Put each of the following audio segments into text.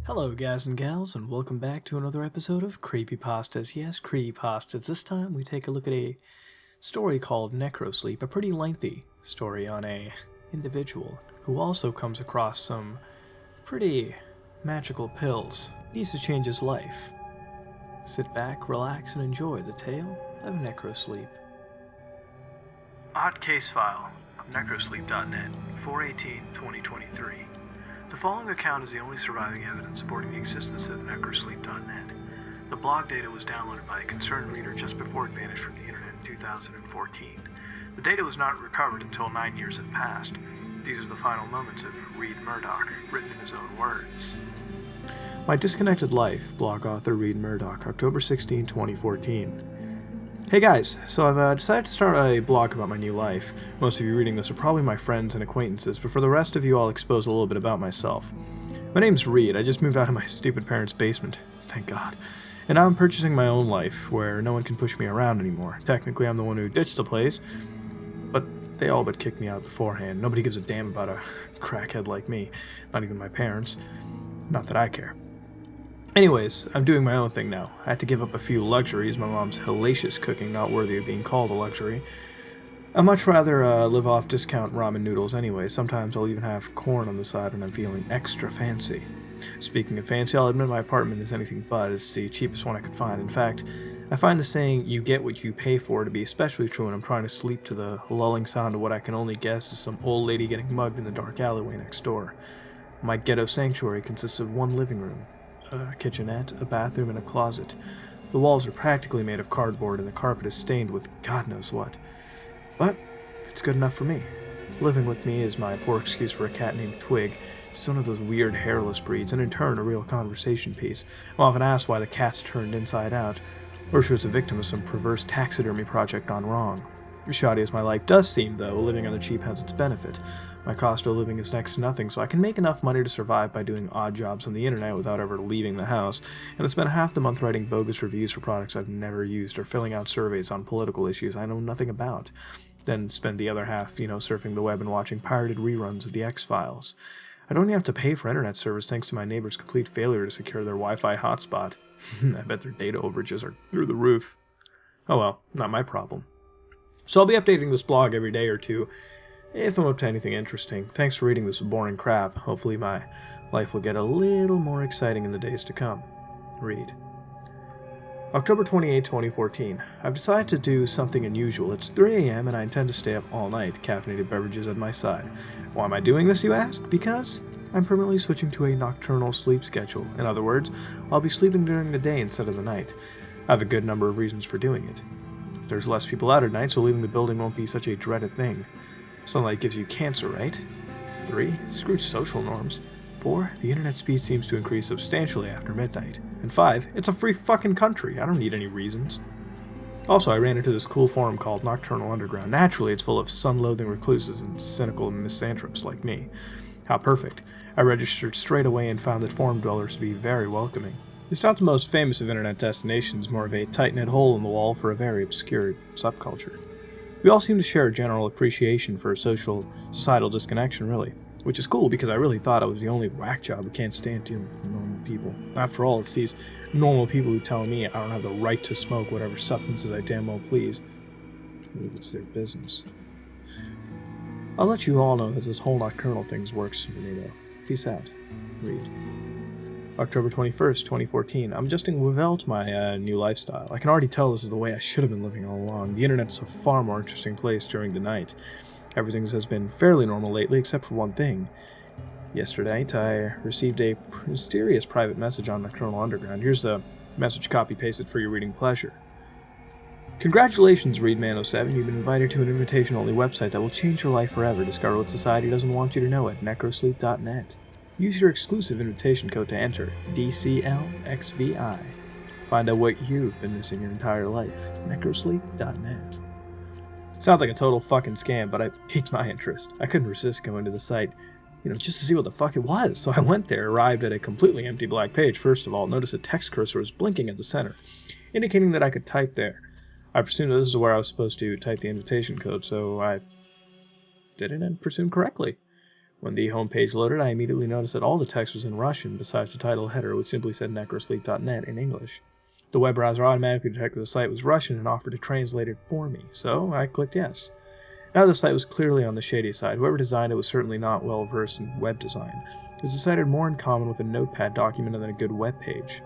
Hello guys and gals, and welcome back to another episode of Creepypastas. Yes, Creepypastas. This time we take a look at a story called Necrosleep, a pretty lengthy story on a individual who also comes across some pretty magical pills. Needs to change his life. Sit back, relax, and enjoy the tale of Necrosleep. Odd Case File of Necrosleep.net, 4/18/2023. The following account is the only surviving evidence supporting the existence of Necrosleep.net. The blog data was downloaded by a concerned reader just before it vanished from the internet in 2014. The data was not recovered until 9 years had passed. These are the final moments of Reed Murdoch, written in his own words. My Disconnected Life, blog author Reed Murdoch, October 16, 2014. Hey guys, so I've decided to start a blog about my new life. Most of you reading this are probably my friends and acquaintances, but for the rest of you I'll expose a little bit about myself. My name's Reed. I just moved out of my stupid parents' basement, thank God. And now I'm purchasing my own life, where no one can push me around anymore. Technically I'm the one who ditched the place, but they all but kicked me out beforehand. Nobody gives a damn about a crackhead like me, not even my parents. Not that I care. Anyways, I'm doing my own thing now. I had to give up a few luxuries, my mom's hellacious cooking not worthy of being called a luxury. I'd much rather live off discount ramen noodles anyway. Sometimes I'll even have corn on the side when I'm feeling extra fancy. Speaking of fancy, I'll admit my apartment is anything but. It's the cheapest one I could find. In fact, I find the saying, you get what you pay for, to be especially true when I'm trying to sleep to the lulling sound of what I can only guess is some old lady getting mugged in the dark alleyway next door. My ghetto sanctuary consists of one living room, a kitchenette, a bathroom, and a closet. The walls are practically made of cardboard, and the carpet is stained with God knows what. But it's good enough for me. Living with me is my poor excuse for a cat named Twig. She's one of those weird hairless breeds, and in turn a real conversation piece. I'm often asked why the cat's turned inside out, or she was a victim of some perverse taxidermy project gone wrong. Shoddy as my life does seem, though, living on the cheap has its benefit. My cost of living is next to nothing, so I can make enough money to survive by doing odd jobs on the internet without ever leaving the house, and I spend half the month writing bogus reviews for products I've never used or filling out surveys on political issues I know nothing about. Then spend the other half, surfing the web and watching pirated reruns of the X-Files. I don't even have to pay for internet service thanks to my neighbor's complete failure to secure their Wi-Fi hotspot. I bet their data overages are through the roof. Oh well, not my problem. So I'll be updating this blog every day or two, if I'm up to anything interesting. Thanks for reading this boring crap. Hopefully my life will get a little more exciting in the days to come. Read. October 28, 2014. I've decided to do something unusual. It's 3 a.m. and I intend to stay up all night, caffeinated beverages at my side. Why am I doing this, you ask? Because I'm permanently switching to a nocturnal sleep schedule. In other words, I'll be sleeping during the day instead of the night. I have a good number of reasons for doing it. There's less people out at night, so leaving the building won't be such a dreaded thing. Sunlight gives you cancer, right? 3. Screw social norms. 4. The internet speed seems to increase substantially after midnight. And 5. It's a free fucking country. I don't need any reasons. Also, I ran into this cool forum called Nocturnal Underground. Naturally, it's full of sun-loathing recluses and cynical misanthropes like me. How perfect. I registered straight away and found that forum dwellers to be very welcoming. It's not the most famous of internet destinations, more of a tight-knit hole in the wall for a very obscure subculture. We all seem to share a general appreciation for societal disconnection, really. Which is cool, because I really thought I was the only whack job who can't stand dealing with normal people. After all, it's these normal people who tell me I don't have the right to smoke whatever substances I damn well please. I believe it's their business. I'll let you all know that this whole nocturnal thing works for me, though. Peace out. Read. October 21st, 2014. I'm adjusting well to my new lifestyle. I can already tell this is the way I should have been living all along. The internet's a far more interesting place during the night. Everything has been fairly normal lately, except for one thing. Yesterday night, I received a mysterious private message on Nocturnal Underground. Here's the message copy-pasted for your reading pleasure. Congratulations, Reedman07. You've been invited to an invitation-only website that will change your life forever. Discover what society doesn't want you to know at Necrosleep.net. Use your exclusive invitation code to enter, DCLXVI. Find out what you've been missing your entire life. Necrosleep.net. Sounds like a total fucking scam, but I piqued my interest. I couldn't resist going to the site, just to see what the fuck it was. So I went there, arrived at a completely empty black page. First of all, noticed a text cursor was blinking at the center, indicating that I could type there. I presumed this is where I was supposed to type the invitation code, so I did it and presumed correctly. When the homepage loaded, I immediately noticed that all the text was in Russian, besides the title header, which simply said Necrosleep.net in English. The web browser automatically detected the site was Russian and offered to translate it for me, so I clicked yes. Now the site was clearly on the shady side. Whoever designed it was certainly not well versed in web design, as the site had more in common with a notepad document than a good web page.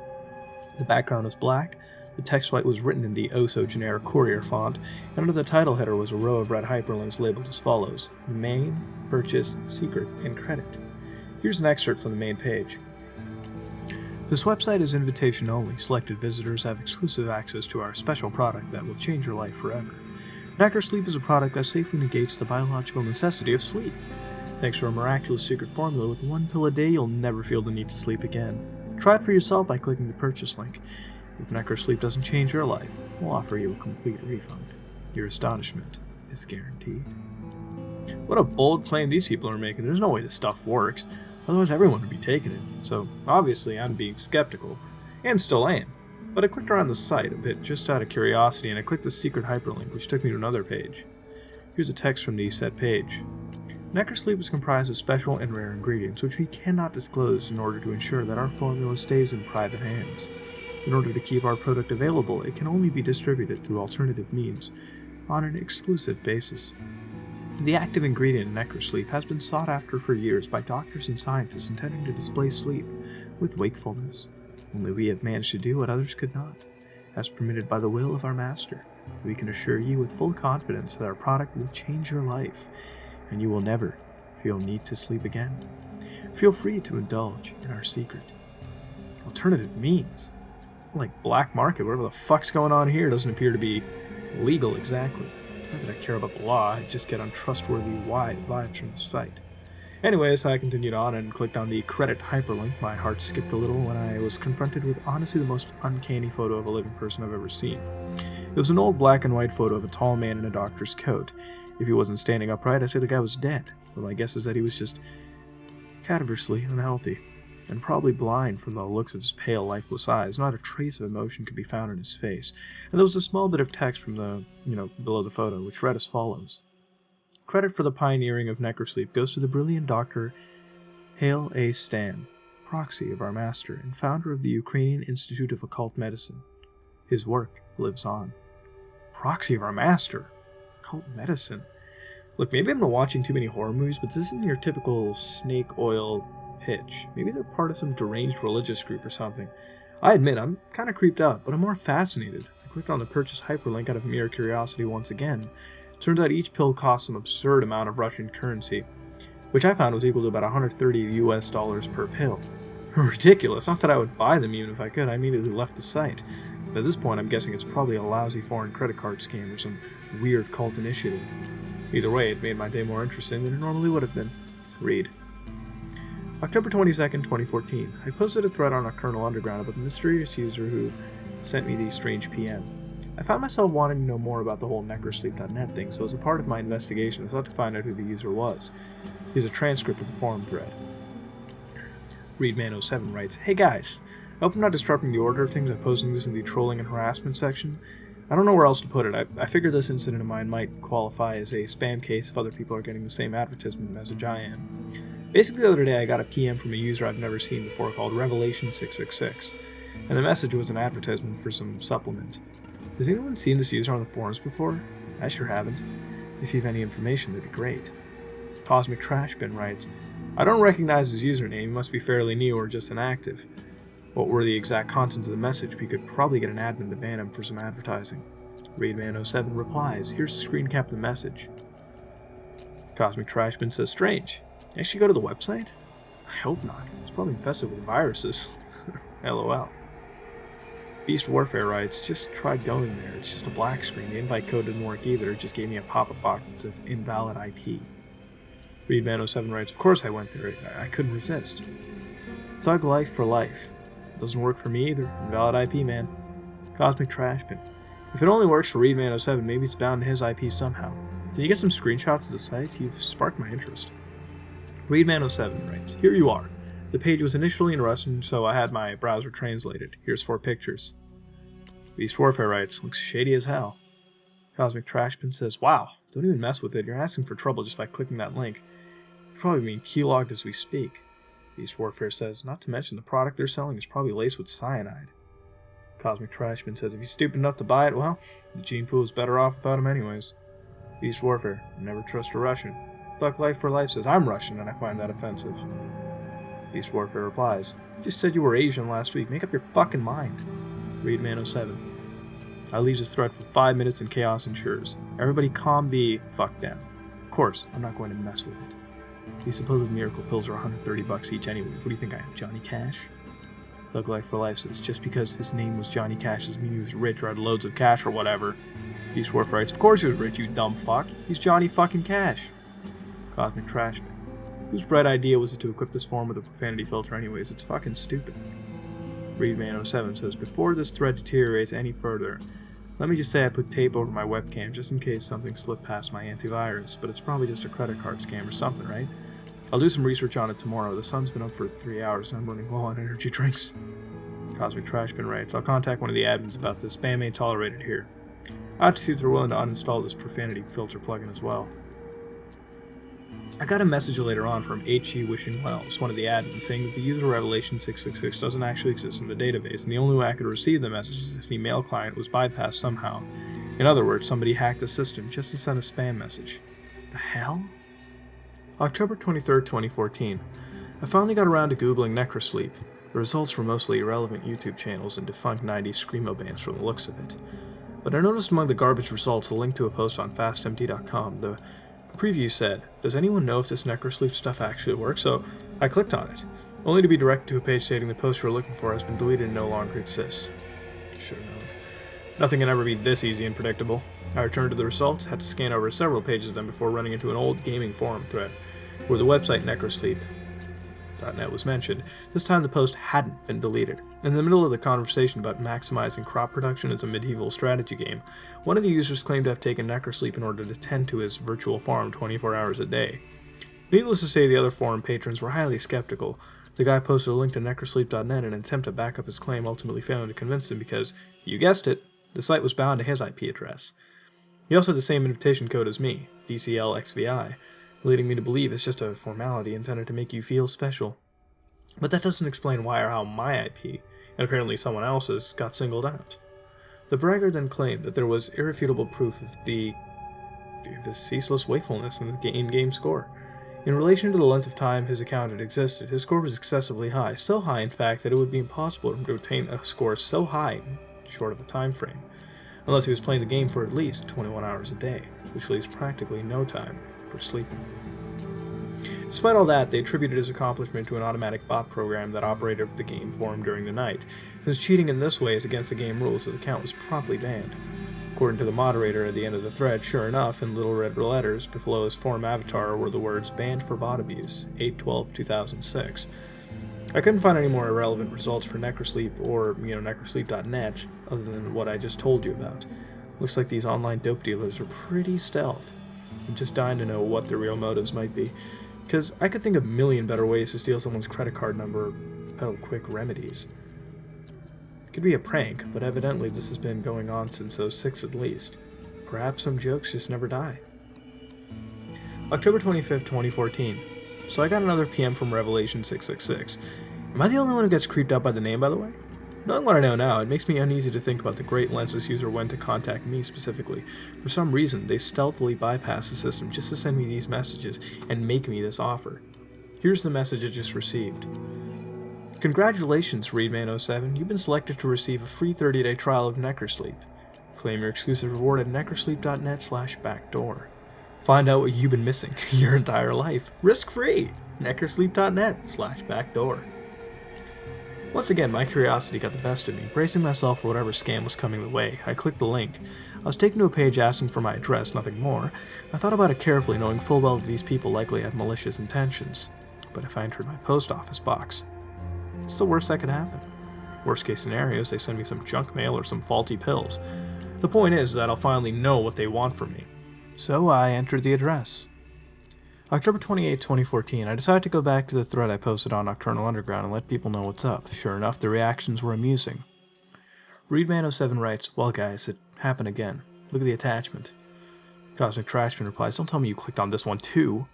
The background was black, the text white was written in the oh-so-generic Courier font, and under the title header was a row of red hyperlinks labeled as follows: Main, Purchase, Secret, and Credit. Here's an excerpt from the main page. This website is invitation only. Selected visitors have exclusive access to our special product that will change your life forever. Necrosleep is a product that safely negates the biological necessity of sleep. Thanks to our miraculous secret formula, with one pill a day, you'll never feel the need to sleep again. Try it for yourself by clicking the purchase link. If Necrosleep doesn't change your life, we'll offer you a complete refund. Your astonishment is guaranteed. What a bold claim these people are making. There's no way this stuff works. Otherwise everyone would be taking it. So obviously I'm being skeptical, and still am. But I clicked around the site a bit just out of curiosity, and I clicked the secret hyperlink, which took me to another page. Here's a text from the said page. Necrosleep is comprised of special and rare ingredients, which we cannot disclose in order to ensure that our formula stays in private hands. In order to keep our product available, it can only be distributed through alternative means, on an exclusive basis. The active ingredient in Necrosleep has been sought after for years by doctors and scientists intending to displace sleep with wakefulness. Only we have managed to do what others could not, as permitted by the will of our master. We can assure you with full confidence that our product will change your life, and you will never feel need to sleep again. Feel free to indulge in our secret. Alternative means? Like black market, whatever the fuck's going on here doesn't appear to be legal exactly. Not that I care about the law, I just get untrustworthy vibes from the site. Anyways, I continued on and clicked on the credit hyperlink. My heart skipped a little when I was confronted with honestly the most uncanny photo of a living person I've ever seen. It was an old black and white photo of a tall man in a doctor's coat. If he wasn't standing upright, I'd say the guy was dead, but my guess is that he was just cadaverously unhealthy, and probably blind from the looks of his pale, lifeless eyes. Not a trace of emotion could be found in his face, and there was a small bit of text from the, below the photo, which read as follows. Credit for the pioneering of Necrosleep goes to the brilliant Dr. Hale A. Stan, proxy of our master and founder of the Ukrainian Institute of Occult Medicine. His work lives on. Proxy of our master? Occult medicine? Look, maybe I'm not watching too many horror movies, but this isn't your typical snake oil pitch. Maybe they're part of some deranged religious group or something. I admit, I'm kind of creeped out, but I'm more fascinated. I clicked on the purchase hyperlink out of mere curiosity once again. Turns out each pill costs some absurd amount of Russian currency, which I found was equal to about $130 US per pill. Ridiculous. Not that I would buy them even if I could. I immediately left the site. At this point, I'm guessing it's probably a lousy foreign credit card scam or some weird cult initiative. Either way, it made my day more interesting than it normally would have been. Read. October 22nd, 2014. I posted a thread on Nocturnal Underground about the mysterious user who sent me the strange PM. I found myself wanting to know more about the whole Necrosleep.net thing, so as a part of my investigation, I sought to find out who the user was. Here's a transcript of the forum thread. Readman07 writes, Hey guys, I hope I'm not disrupting the order of things by posting this in the trolling and harassment section. I don't know where else to put it. I figured this incident of mine might qualify as a spam case if other people are getting the same advertisement message I am. Basically, the other day I got a PM from a user I've never seen before called Revelation666, and the message was an advertisement for some supplement. Has anyone seen this user on the forums before? I sure haven't. If you have any information, that'd be great. Cosmic Trashbin writes, I don't recognize his username, he must be fairly new or just inactive. What were the exact contents of the message? We could probably get an admin to ban him for some advertising. Raidman07 replies, here's a screen cap of the message. Cosmic Trashbin says, strange. Actually go to the website? I hope not. It's probably infested with viruses. LOL. Beast Warfare writes, just tried going there. It's just a black screen. The invite code didn't work either. It just gave me a pop-up box that says invalid IP. Readman07 writes, of course I went there. I couldn't resist. Thug life for life. Doesn't work for me either. Invalid IP, man. Cosmic Trashbin. If it only works for Readman07, maybe it's bound to his IP somehow. Did you get some screenshots of the site? You've sparked my interest. Readman07 writes, here you are. The page was initially in Russian, so I had my browser translated. Here's 4 pictures. Beast Warfare writes, looks shady as hell. Cosmic Trashbin says, wow, don't even mess with it. You're asking for trouble just by clicking that link. probably being keylogged as we speak. Beast Warfare says, not to mention the product they're selling is probably laced with cyanide. Cosmic Trashman says, if he's stupid enough to buy it, well, the gene pool is better off without him anyways. Beast Warfare, never trust a Russian. Thug Life for Life says, I'm Russian and I find that offensive. Beast Warfare replies, you just said you were Asian last week, make up your fucking mind. Readman07. I leaves his thread for 5 minutes and chaos ensures. Everybody calm the fuck down. Of course, I'm not going to mess with it. These supposed miracle pills are $130 each anyway. What do you think I am, Johnny Cash? Thug Life for Life says, just because his name was Johnny Cash doesn't mean he was rich or had loads of cash or whatever. Beast Warfare writes, of course he was rich, you dumb fuck. He's Johnny fucking Cash. Cosmic Trashman. Whose bright idea was it to equip this form with a profanity filter anyways? It's fucking stupid. Readman07 says, before this thread deteriorates any further, let me just say I put tape over my webcam just in case something slipped past my antivirus, but it's probably just a credit card scam or something, right? I'll do some research on it tomorrow. The sun's been up for 3 hours and I'm running low on energy drinks. Cosmic Trashman writes, I'll contact one of the admins about this. Spam ain't tolerated here. I'll have to see if they're willing to uninstall this profanity filter plugin as well. I got a message later on from HE Wishing Wells, one of the admins, saying that the user Revelation 666 doesn't actually exist in the database, and the only way I could receive the message is if the mail client was bypassed somehow. In other words, somebody hacked the system just to send a spam message. The hell? October 23rd, 2014. I finally got around to googling Necrosleep. The results were mostly irrelevant YouTube channels and defunct 90s screamo bands from the looks of it. But I noticed among the garbage results a link to a post on fastempty.com. The preview said, does anyone know if this Necrosleep stuff actually works? So I clicked on it, only to be directed to a page stating the post you're looking for has been deleted and no longer exists. Should have known. Nothing can ever be this easy and predictable. I returned to the results, had to scan over several pages of them before running into an old gaming forum thread, where the website Necrosleep.net was mentioned. This time the post hadn't been deleted. In the middle of the conversation about maximizing crop production as a medieval strategy game, one of the users claimed to have taken Necrosleep in order to tend to his virtual farm 24 hours a day. Needless to say, the other forum patrons were highly skeptical. The guy posted a link to Necrosleep.net in an attempt to back up his claim, ultimately failing to convince him because, you guessed it, the site was bound to his IP address. He also had the same invitation code as me, DCLXVI, leading me to believe it's just a formality intended to make you feel special. But that doesn't explain why or how my IP, and apparently someone else's, got singled out. The bragger then claimed that there was irrefutable proof of the ceaseless wakefulness in the in-game score. In relation to the length of time his account had existed, his score was excessively high, so high in fact that it would be impossible for him to obtain a score so high short of a time frame, unless he was playing the game for at least 21 hours a day, which leaves practically no time for sleeping. Despite all that, they attributed his accomplishment to an automatic bot program that operated the game for him during the night. Since cheating in this way is against the game rules, his account was promptly banned. According to the moderator at the end of the thread, sure enough, in little red letters below his forum avatar were the words "Banned for bot abuse, 8/12/2006." I couldn't find any more irrelevant results for Necrosleep or, Necrosleep.net other than what I just told you about. Looks like these online dope dealers are pretty stealth. I'm just dying to know what their real motives might be, because I could think of a million better ways to steal someone's credit card number or peddle quick remedies. It could be a prank, but evidently this has been going on since 06 at least. Perhaps some jokes just never die. October 25th, 2014. So I got another PM from Revelation 666. Am I the only one who gets creeped out by the name, by the way? Knowing what I know now, it makes me uneasy to think about the great lengths this user went to contact me specifically. For some reason, they stealthily bypassed the system just to send me these messages and make me this offer. Here's the message I just received. Congratulations, Readman07. You've been selected to receive a free 30-day trial of Necrosleep. Claim your exclusive reward at necrosleep.net/backdoor. Find out what you've been missing your entire life. Risk-free! necrosleep.net/backdoor. Once again, my curiosity got the best of me. Bracing myself for whatever scam was coming the way, I clicked the link. I was taken to a page asking for my address, nothing more. I thought about it carefully, knowing full well that these people likely have malicious intentions. But if I entered my post office box, it's the worst that could happen. Worst case scenario is they send me some junk mail or some faulty pills. The point is that I'll finally know what they want from me. So I entered the address. October 28, 2014, I decided to go back to the thread I posted on Nocturnal Underground and let people know what's up. Sure enough, the reactions were amusing. Readman07 writes, well guys, it happened again. Look at the attachment. Cosmic Trashman replies, don't tell me you clicked on this one too.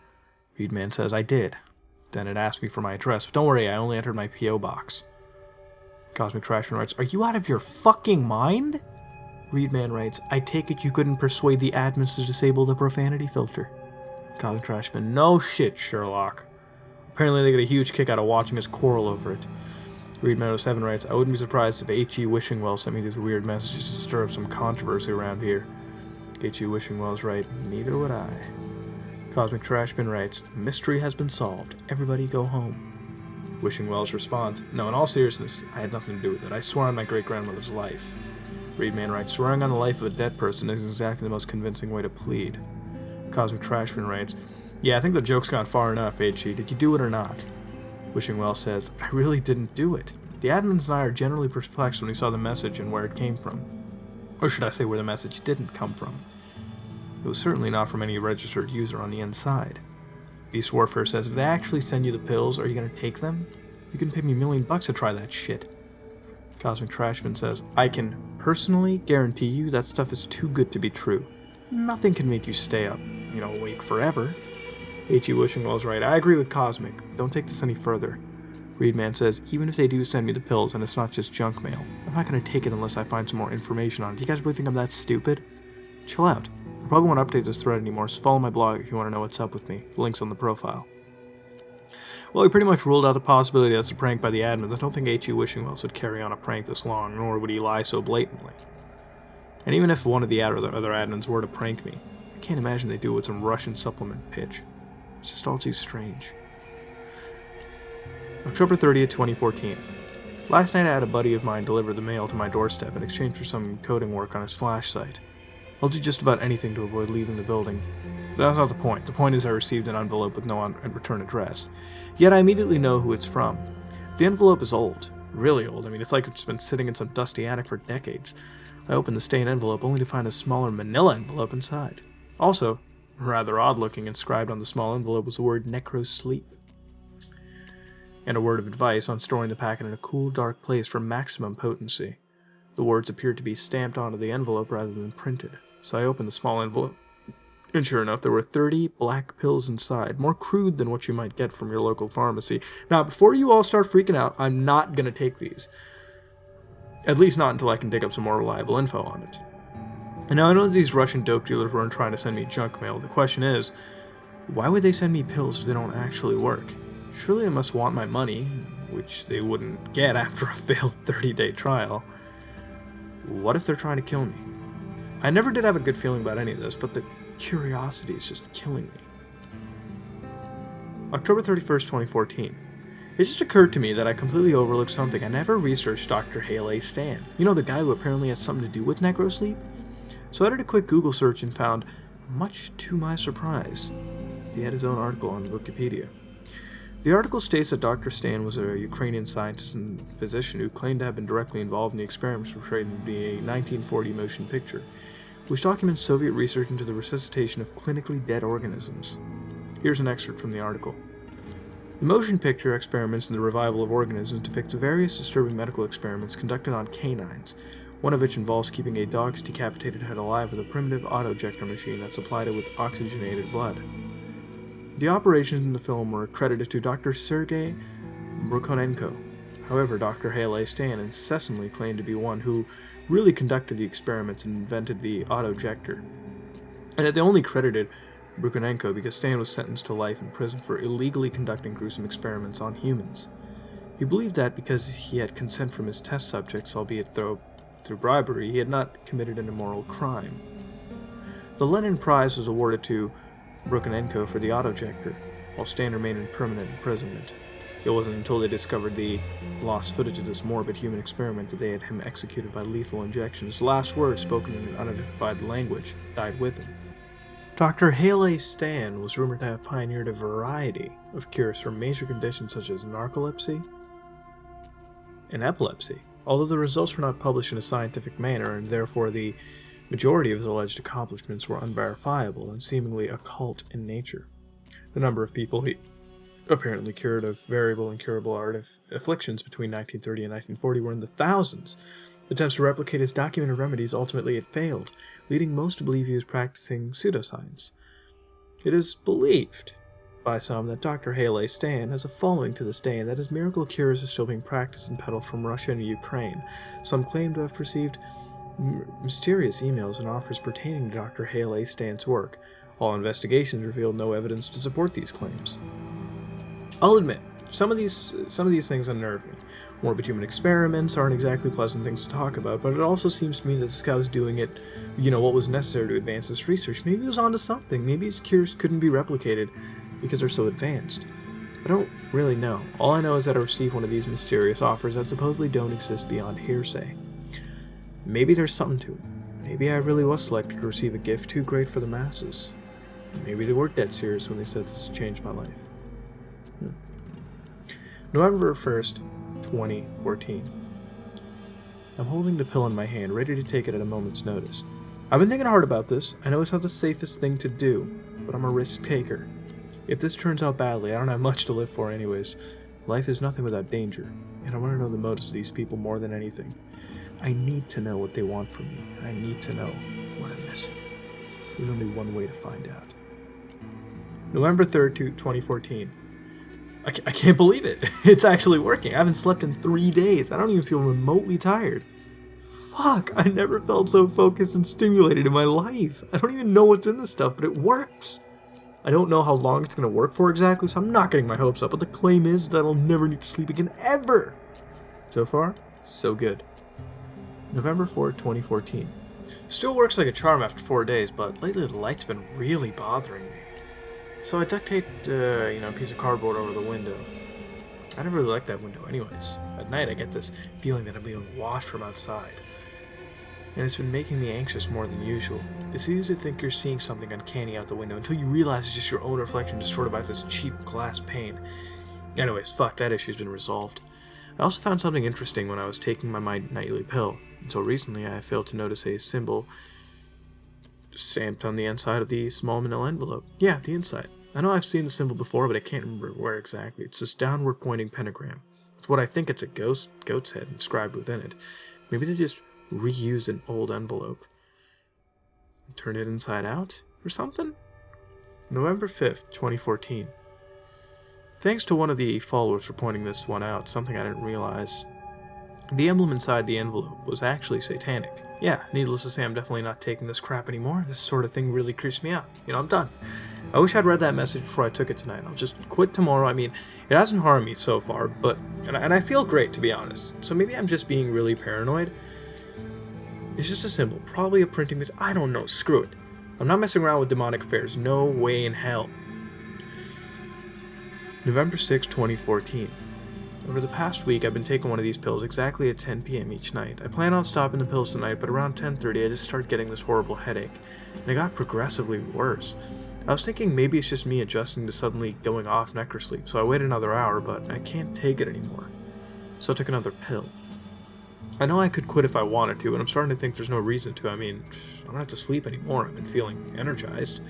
Reedman says, I did. Then it asked me for my address, but don't worry, I only entered my P.O. box. Cosmic Trashman writes, are you out of your fucking mind? Reedman writes, I take it you couldn't persuade the admins to disable the profanity filter. Cosmic Trashman, no shit, Sherlock. Apparently they get a huge kick out of watching us quarrel over it. Reedman07 writes, I wouldn't be surprised if H.E. Wishingwell sent me these weird messages to stir up some controversy around here. H.E. Wishingwell's right, neither would I. Cosmic Trashman writes, mystery has been solved. Everybody go home. Wishingwell's response, no, in all seriousness, I had nothing to do with it. I swore on my great-grandmother's life. Reedman writes, swearing on the life of a dead person isn't exactly the most convincing way to plead. Cosmic Trashman writes, yeah, I think the joke's gone far enough, H.E. Did you do it or not? Wishingwell says, I really didn't do it. The admins and I are generally perplexed when we saw the message and where it came from. Or should I say where the message didn't come from. It was certainly not from any registered user on the inside. Beast Warfare says, if they actually send you the pills, are you going to take them? You can pay me $1 million to try that shit. Cosmic Trashman says, I can personally guarantee you that stuff is too good to be true. Nothing can make you stay up, awake forever. H.E. Wishingwell's right. I agree with Cosmic. Don't take this any further. Reedman says, even if they do send me the pills and it's not just junk mail, I'm not going to take it unless I find some more information on it. Do you guys really think I'm that stupid? Chill out. I probably won't update this thread anymore, so follow my blog if you want to know what's up with me. The link's on the profile. Well, we pretty much ruled out the possibility that's a prank by the admins. I don't think H.E. Wishingwells would carry on a prank this long, nor would he lie so blatantly. And even if one of the other admins were to prank me, I can't imagine they'd do it with some Russian supplement pitch. It's just all too strange. October 30th, 2014. Last night I had a buddy of mine deliver the mail to my doorstep in exchange for some coding work on his Flash site. I'll do just about anything to avoid leaving the building. But that's not the point. The point is I received an envelope with no return address. Yet I immediately know who it's from. The envelope is old. Really old. I mean, it's like it's been sitting in some dusty attic for decades. I opened the stained envelope only to find a smaller manila envelope inside. Also, rather odd-looking, inscribed on the small envelope was the word Necrosleep. And a word of advice on storing the packet in a cool, dark place for maximum potency. The words appeared to be stamped onto the envelope rather than printed, so I opened the small envelope. And sure enough, there were 30 black pills inside, more crude than what you might get from your local pharmacy. Now, before you all start freaking out, I'm not going to take these. At least not until I can dig up some more reliable info on it. And now I know that these Russian dope dealers weren't trying to send me junk mail. The question is, why would they send me pills if they don't actually work? Surely they must want my money, which they wouldn't get after a failed 30-day trial. What if they're trying to kill me? I never did have a good feeling about any of this, but the curiosity is just killing me. October 31st, 2014. It just occurred to me that I completely overlooked something. I never researched Dr. Haley Stan. You know, the guy who apparently had something to do with Necrosleep? So I did a quick Google search and found, much to my surprise, he had his own article on Wikipedia. The article states that Dr. Stan was a Ukrainian scientist and physician who claimed to have been directly involved in the experiments portrayed in the 1940 motion picture, which documents Soviet research into the resuscitation of clinically dead organisms. Here's an excerpt from the article. The motion picture experiments in the revival of organisms depicts various disturbing medical experiments conducted on canines, one of which involves keeping a dog's decapitated head alive with a primitive auto-ejector machine that supplied it with oxygenated blood. The operations in the film were credited to Dr. Sergei Brukhonenko. However, Dr. Haley Stan incessantly claimed to be one who really conducted the experiments and invented the auto-ejector, and that they only credited Brukhonenko because Stan was sentenced to life in prison for illegally conducting gruesome experiments on humans. He believed that because he had consent from his test subjects, albeit through bribery, he had not committed an immoral crime. The Lenin Prize was awarded to Brukhonenko for the auto-ejector, while Stan remained in permanent imprisonment. It wasn't until they discovered the lost footage of this morbid human experiment that they had him executed by lethal injection. His last words, spoken in an unidentified language, died with him. Dr. Haley Stan was rumored to have pioneered a variety of cures for major conditions such as narcolepsy and epilepsy, although the results were not published in a scientific manner, and therefore the majority of his alleged accomplishments were unverifiable and seemingly occult in nature. The number of people he apparently cured of variable and curable afflictions between 1930 and 1940 were in the thousands. Attempts to replicate his documented remedies ultimately had failed, leading most to believe he was practicing pseudoscience. It is believed by some that Dr. Haley Stan has a following to this day and that his miracle cures are still being practiced and peddled from Russia and Ukraine. Some claim to have received mysterious emails and offers pertaining to Dr. Haley Stan's work. All investigations revealed no evidence to support these claims. I'll admit, some of these things unnerve me. Morbid human experiments aren't exactly pleasant things to talk about, but it also seems to me that this guy was doing it, what was necessary to advance this research. Maybe he was onto something. Maybe his cures couldn't be replicated because they're so advanced. I don't really know. All I know is that I received one of these mysterious offers that supposedly don't exist beyond hearsay. Maybe there's something to it. Maybe I really was selected to receive a gift too great for the masses. Maybe they were dead serious when they said this changed my life. November 1st, 2014. I'm holding the pill in my hand, ready to take it at a moment's notice. I've been thinking hard about this. I know it's not the safest thing to do, but I'm a risk taker. If this turns out badly, I don't have much to live for anyways. Life is nothing without danger, and I want to know the motives of these people more than anything. I need to know what they want from me. I need to know what I'm missing. There's only one way to find out. November 3rd, 2014. I can't believe it. It's actually working. I haven't slept in 3 days. I don't even feel remotely tired. Fuck, I never felt so focused and stimulated in my life. I don't even know what's in this stuff, but it works. I don't know how long it's going to work for exactly, so I'm not getting my hopes up, but the claim is that I'll never need to sleep again, ever. So far, so good. November 4th, 2014. Still works like a charm after 4 days, but lately the light's been really bothering me. So I duct taped, a piece of cardboard over the window. I never really liked that window anyways. At night I get this feeling that I'm being washed from outside. And it's been making me anxious more than usual. It's easy to think you're seeing something uncanny out the window until you realize it's just your own reflection distorted by this cheap glass pane. Anyways, fuck, that issue's been resolved. I also found something interesting when I was taking my nightly pill. Until recently I failed to notice a symbol stamped on the inside of the small manila envelope. Yeah, the inside. I know I've seen the symbol before, but I can't remember where exactly. It's this downward pointing pentagram. It's what I think it's a goat's head inscribed within it. Maybe they just reused an old envelope. Turned it inside out? Or something? November 5th, 2014. Thanks to one of the followers for pointing this one out, something I didn't realize. The emblem inside the envelope was actually satanic. Yeah, needless to say, I'm definitely not taking this crap anymore. This sort of thing really creeps me out. I'm done. I wish I'd read that message before I took it tonight. I'll just quit tomorrow. I mean, it hasn't harmed me so far, but and I feel great, to be honest. So maybe I'm just being really paranoid. It's just a symbol, probably a printing mistake. I don't know, screw it. I'm not messing around with demonic affairs. No way in hell. November 6, 2014. Over the past week, I've been taking one of these pills exactly at 10 p.m. each night. I plan on stopping the pills tonight, but around 10:30 I just started getting this horrible headache, and it got progressively worse. I was thinking maybe it's just me adjusting to suddenly going off Necrosleep, so I waited another hour, but I can't take it anymore. So I took another pill. I know I could quit if I wanted to, and I'm starting to think there's no reason to. I mean, I don't have to sleep anymore. I've been feeling energized.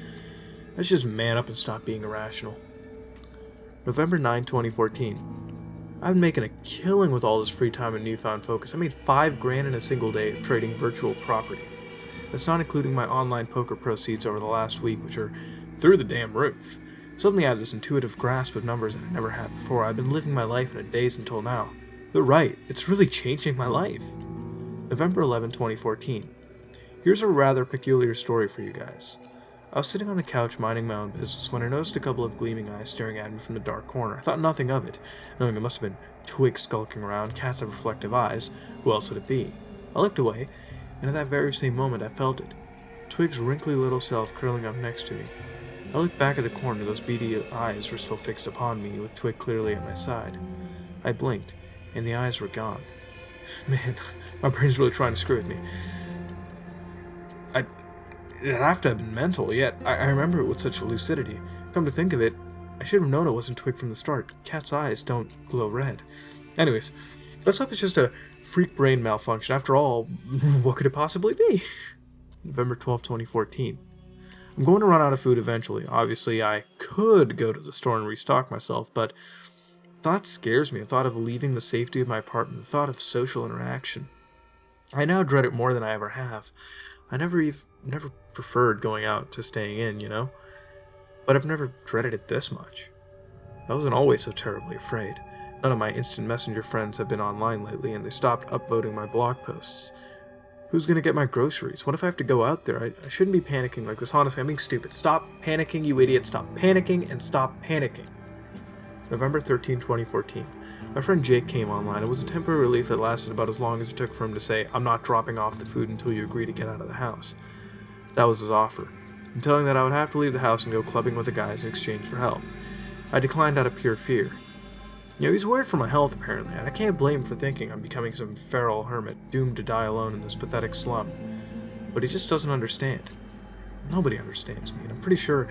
Let's just man up and stop being irrational. November 9, 2014. I've been making a killing with all this free time and newfound focus. I made $5,000 in a single day of trading virtual property. That's not including my online poker proceeds over the last week, which are through the damn roof. Suddenly I have this intuitive grasp of numbers that I never had before. I've been living my life in a daze until now. They're right, it's really changing my life. November 11, 2014. Here's a rather peculiar story for you guys. I was sitting on the couch minding my own business when I noticed a couple of gleaming eyes staring at me from the dark corner. I thought nothing of it, knowing it must have been twigs skulking around. Cats have reflective eyes. Who else would it be? I looked away, and at that very same moment I felt it. Twig's wrinkly little self curling up next to me. I looked back at the corner. Those beady eyes were still fixed upon me, with Twig clearly at my side. I blinked, and the eyes were gone. Man, my brain's really trying to screw with me. It have to have been mental, yet I remember it with such lucidity. Come to think of it, I should have known it wasn't Twig from the start. Cat's eyes don't glow red. Anyways, let's hope it's just a freak brain malfunction. After all, what could it possibly be? November 12, 2014. I'm going to run out of food eventually. Obviously, I could go to the store and restock myself, but the thought scares me. The thought of leaving the safety of my apartment, the thought of social interaction. I now dread it more than I ever have. I never preferred going out to staying in, but I've never dreaded it this much. I wasn't always so terribly afraid. None of my instant messenger friends have been online lately, and they stopped upvoting my blog posts. Who's gonna get my groceries? What if I have to go out there? I shouldn't be panicking like this. Honestly, I'm being stupid. Stop panicking, you idiot. Stop panicking and stop panicking. November 13, 2014. My friend Jake came online. It was a temporary relief that lasted about as long as it took for him to say, "I'm not dropping off the food until you agree to get out of the house." That was his offer. I'm telling that I would have to leave the house and go clubbing with the guys in exchange for help. I declined out of pure fear. He's worried for my health apparently, and I can't blame him for thinking I'm becoming some feral hermit doomed to die alone in this pathetic slum. But he just doesn't understand. Nobody understands me, and I'm pretty sure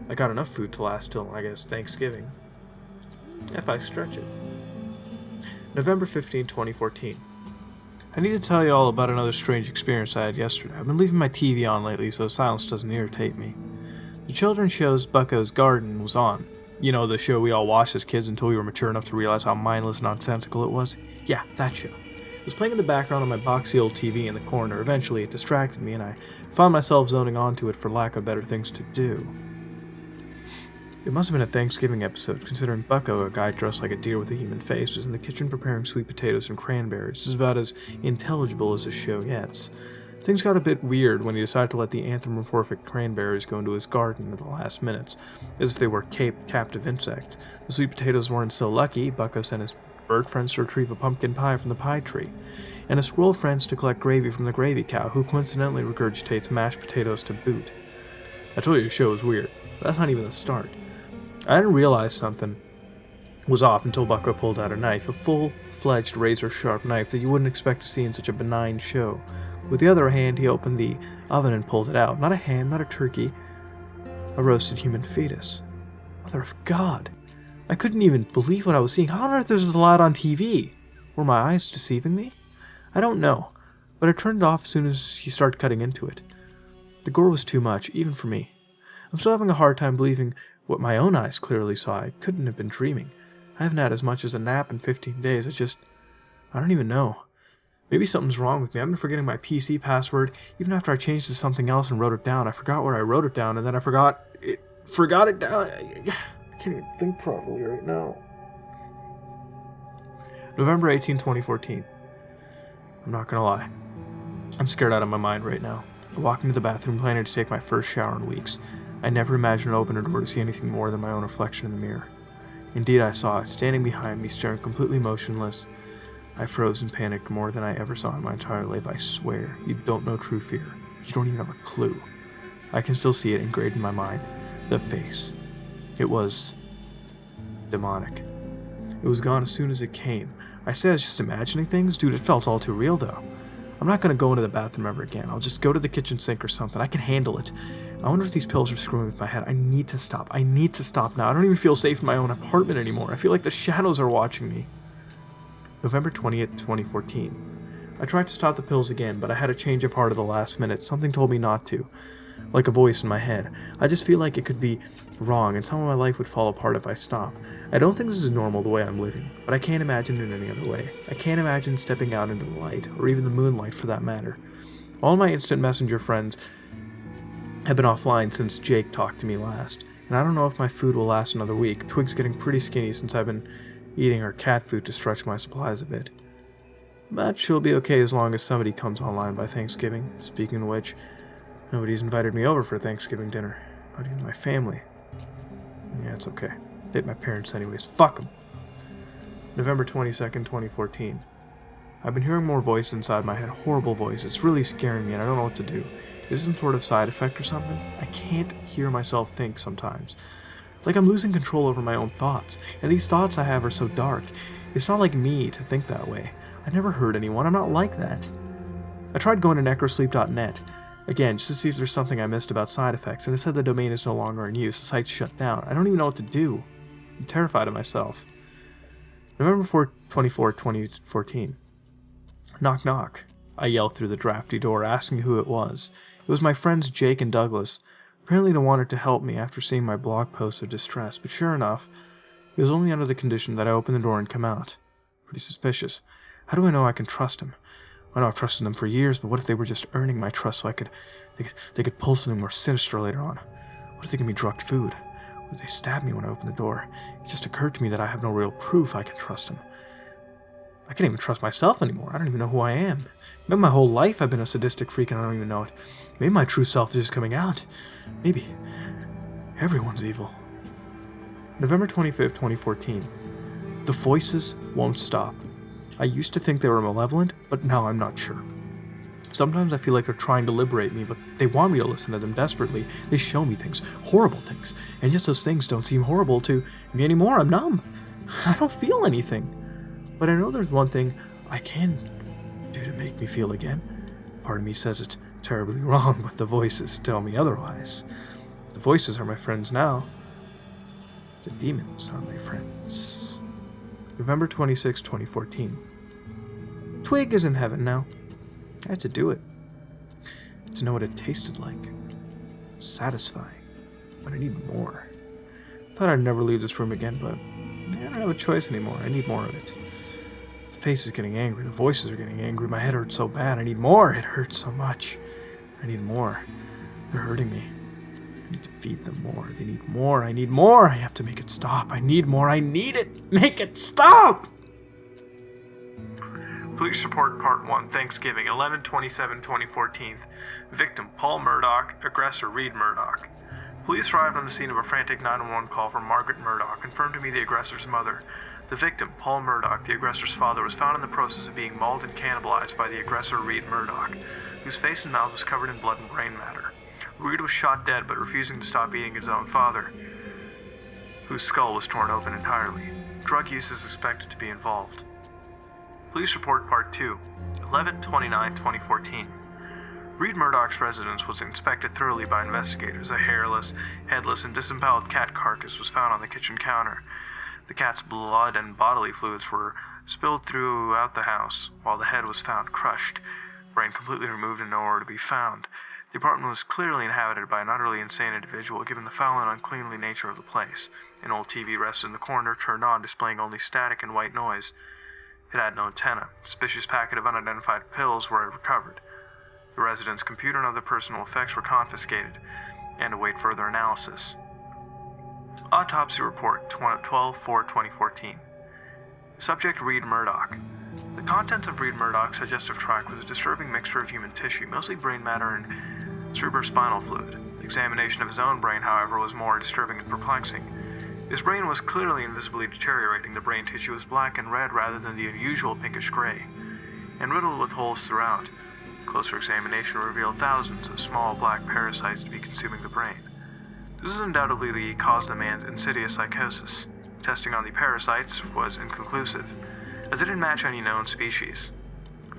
I got enough food to last till, I guess, Thanksgiving. If I stretch it. November 15, 2014. I need to tell you all about another strange experience I had yesterday. I've been leaving my TV on lately so silence doesn't irritate me. The children's show's Bucko's Garden was on. The show we all watched as kids until we were mature enough to realize how mindless and nonsensical it was? Yeah, that show. It was playing in the background on my boxy old TV in the corner. Eventually it distracted me and I found myself zoning onto it for lack of better things to do. It must have been a Thanksgiving episode, considering Bucko, a guy dressed like a deer with a human face, was in the kitchen preparing sweet potatoes and cranberries. It's about as intelligible as the show gets. Things got a bit weird when he decided to let the anthropomorphic cranberries go into his garden at the last minutes, as if they were captive insects. The sweet potatoes weren't so lucky. Bucko sent his bird friends to retrieve a pumpkin pie from the pie tree, and his squirrel friends to collect gravy from the gravy cow, who coincidentally regurgitates mashed potatoes to boot. I told you the show was weird, but that's not even the start. I didn't realize something was off until Bucko pulled out a knife, a full-fledged razor-sharp knife that you wouldn't expect to see in such a benign show. With the other hand, he opened the oven and pulled it out. Not a ham, not a turkey, a roasted human fetus. Mother of God. I couldn't even believe what I was seeing. How on earth is this allowed on TV? Were my eyes deceiving me? I don't know, but I turned it off as soon as he started cutting into it. The gore was too much, even for me. I'm still having a hard time believing what my own eyes clearly saw. I couldn't have been dreaming. I haven't had as much as a nap in 15 days. I don't even know. Maybe something's wrong with me. I've been forgetting my PC password. Even after I changed to something else and wrote it down, I forgot where I wrote it down, and then I forgot it down. I can't even think properly right now. November 18, 2014. I'm not gonna lie. I'm scared out of my mind right now. I walked into the bathroom planning to take my first shower in weeks. I never imagined I'd open a door to see anything more than my own reflection in the mirror. Indeed, I saw it, standing behind me, staring completely motionless. I froze and panicked more than I ever saw in my entire life. I swear, you don't know true fear. You don't even have a clue. I can still see it engraved in my mind. The face. It was demonic. It was gone as soon as it came. I say I was just imagining things? Dude, it felt all too real, though. I'm not going to go into the bathroom ever again. I'll just go to the kitchen sink or something. I can handle it. I wonder if these pills are screwing with my head. I need to stop. I need to stop now. I don't even feel safe in my own apartment anymore. I feel like the shadows are watching me. November 20th, 2014. I tried to stop the pills again, but I had a change of heart at the last minute. Something told me not to. Like a voice in my head. I just feel like it could be wrong, and some of my life would fall apart if I stop. I don't think this is normal the way I'm living, but I can't imagine it any other way. I can't imagine stepping out into the light, or even the moonlight for that matter. All my instant messenger friends have been offline since Jake talked to me last, and I don't know if my food will last another week. Twig's getting pretty skinny since I've been eating her cat food to stretch my supplies a bit. But she'll be okay as long as somebody comes online by Thanksgiving. Speaking of which, nobody's invited me over for Thanksgiving dinner. Not even my family. Yeah, it's okay. They hate my parents anyways. Fuck them. November 22nd, 2014. I've been hearing more voices inside my head. Horrible voices. It's really scaring me and I don't know what to do. Is it some sort of side effect or something? I can't hear myself think sometimes. Like I'm losing control over my own thoughts. And these thoughts I have are so dark. It's not like me to think that way. I never hurt anyone. I'm not like that. I tried going to necrosleep.net. Again, just to see if there's something I missed about side effects, and it said the domain is no longer in use. The site's shut down. I don't even know what to do. I'm terrified of myself. November 24, 2014. Knock knock. I yelled through the drafty door, asking who it was. It was my friends Jake and Douglas. Apparently they wanted to help me after seeing my blog post of distress, but sure enough, it was only under the condition that I open the door and come out. Pretty suspicious. How do I know I can trust him? I know I've trusted them for years, but what if they were just earning my trust so they could pull something more sinister later on? What if they give me drugged food? They stabbed me when I opened the door. It just occurred to me that I have no real proof I can trust him. I can't even trust myself anymore. I don't even know who I am. Maybe my whole life I've been a sadistic freak and I don't even know it. Maybe my true self is just coming out. Maybe everyone's evil. November 25th, 2014. The voices won't stop. I used to think they were malevolent, but now I'm not sure. Sometimes I feel like they're trying to liberate me, but they want me to listen to them desperately. They show me things, horrible things, and just those things don't seem horrible to me anymore. I'm numb. I don't feel anything. But I know there's one thing I can do to make me feel again. Part of me says it's terribly wrong, but the voices tell me otherwise. The voices are my friends now. The demons are my friends. November 26, 2014. Twig is in heaven now. I had to do it. To know what it tasted like. Satisfying. But I need more. I thought I'd never leave this room again, but I don't have a choice anymore. I need more of it. The face is getting angry. The voices are getting angry. My head hurts so bad. I need more. It hurts so much. I need more. They're hurting me. I need to feed them more. They need more. I need more. I have to make it stop. I need more. I need it. Make it stop! Police report part 1, Thanksgiving, 11/27/2014. Victim, Paul Murdoch. Aggressor, Reed Murdoch. Police arrived on the scene of a frantic 911 call from Margaret Murdoch, confirmed to be the aggressor's mother. The victim, Paul Murdoch, the aggressor's father, was found in the process of being mauled and cannibalized by the aggressor Reed Murdoch, whose face and mouth was covered in blood and brain matter. Reed was shot dead, but refusing to stop eating his own father, whose skull was torn open entirely. Drug use is suspected to be involved. Police report part 2, 11/29/2014. Reed Murdoch's residence was inspected thoroughly by investigators. A hairless, headless, and disemboweled cat carcass was found on the kitchen counter. The cat's blood and bodily fluids were spilled throughout the house, while the head was found crushed, brain completely removed and nowhere to be found. The apartment was clearly inhabited by an utterly insane individual, given the foul and uncleanly nature of the place. An old TV rested in the corner, turned on, displaying only static and white noise. It had no antenna. A suspicious packet of unidentified pills were recovered. The resident's computer and other personal effects were confiscated, and await further analysis. Autopsy report, 12/4/2014. Subject, Reed Murdoch. The contents of Reed Murdoch's digestive tract was a disturbing mixture of human tissue, mostly brain matter and cerebrospinal fluid. Examination of his own brain, however, was more disturbing and perplexing. His brain was clearly and visibly deteriorating. The brain tissue was black and red rather than the unusual pinkish gray, and riddled with holes throughout. Closer examination revealed thousands of small black parasites to be consuming the brain. This undoubtedly caused the man's insidious psychosis. Testing on the parasites was inconclusive, as it didn't match any known species.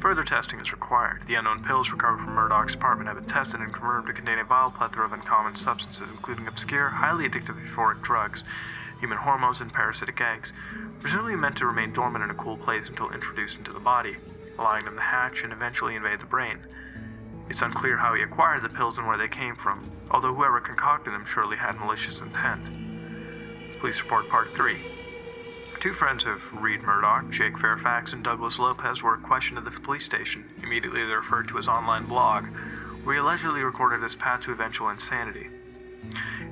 Further testing is required. The unknown pills recovered from Murdoch's apartment have been tested and confirmed to contain a vile plethora of uncommon substances, including obscure, highly addictive euphoric drugs, human hormones, and parasitic eggs, presumably meant to remain dormant in a cool place until introduced into the body, allowing them to hatch and eventually invade the brain. It's unclear how he acquired the pills and where they came from, although whoever concocted them surely had malicious intent. Police report part 3. Two friends of Reed Murdoch, Jake Fairfax and Douglas Lopez, were questioned at the police station. Immediately they referred to his online blog, where he allegedly recorded his path to eventual insanity.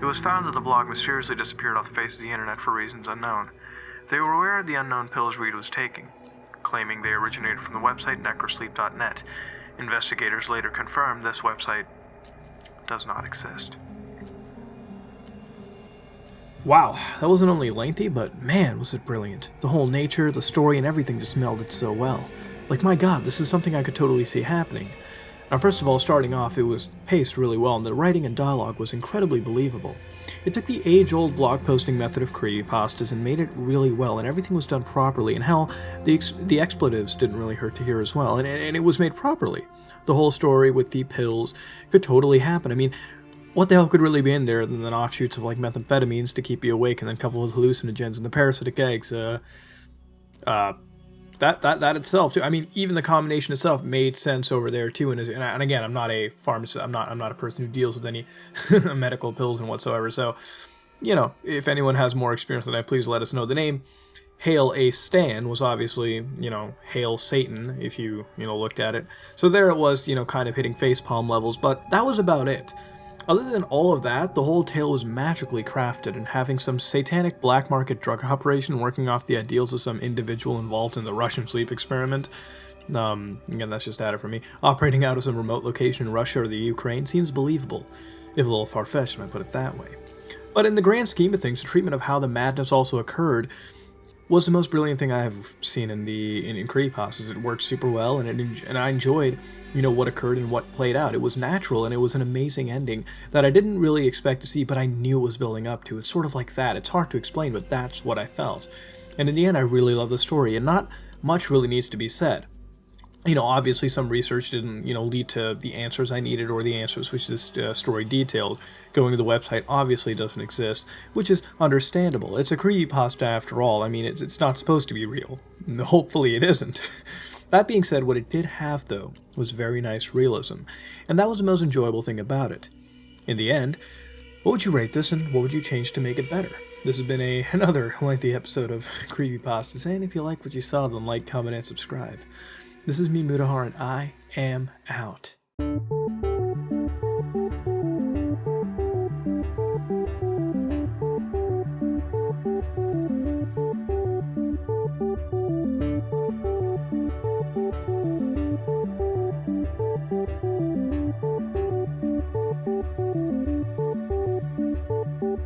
It was found that the blog mysteriously disappeared off the face of the internet for reasons unknown. They were aware of the unknown pills Reed was taking, claiming they originated from the website Necrosleep.net. Investigators later confirmed this website does not exist. Wow, that wasn't only lengthy, but man, was it brilliant. The whole nature, the story, and everything just melded so well. Like, my god, this is something I could totally see happening. Now, first of all, starting off, it was paced really well, and the writing and dialogue was incredibly believable. It took the age-old blog posting method of creepypastas and made it really well, and everything was done properly, and hell, the expletives didn't really hurt to hear as well, and it was made properly. The whole story with the pills could totally happen. I mean, what the hell could really be in there than offshoots of, like, methamphetamines to keep you awake, and then coupled with hallucinogens and the parasitic eggs, that itself too. I mean, even the combination itself made sense over there too. And again, I'm not a pharmacist. I'm not a person who deals with any medical pills and whatsoever. So, you know, if anyone has more experience than I, please let us know. The name Hail A Stan was obviously, you know, Hail Satan, if you looked at it. So there it was, you know, kind of hitting facepalm levels, but that was about it. Other than all of that, the whole tale was magically crafted, and having some satanic black market drug operation working off the ideals of some individual involved in the Russian sleep experiment, again, that's just data for me, operating out of some remote location in Russia or the Ukraine seems believable, if a little far-fetched, I might put it that way. But in the grand scheme of things, the treatment of how the madness also occurred was the most brilliant thing I have seen in creepypastas. It worked super well, and I enjoyed, what occurred and what played out. It was natural, and it was an amazing ending that I didn't really expect to see, but I knew it was building up to. It's sort of like that. It's hard to explain, but that's what I felt. And in the end, I really love the story, and not much really needs to be said. Obviously some research didn't, lead to the answers I needed or the answers which this story detailed. Going to the website obviously doesn't exist, which is understandable. It's a creepypasta after all. I mean, it's not supposed to be real. Hopefully it isn't. That being said, what it did have, though, was very nice realism, and that was the most enjoyable thing about it. In the end, what would you rate this, and what would you change to make it better? This has been another lengthy episode of Creepypastas, and if you like what you saw, then like, comment, and subscribe. This is me, Mudahar, and I am out.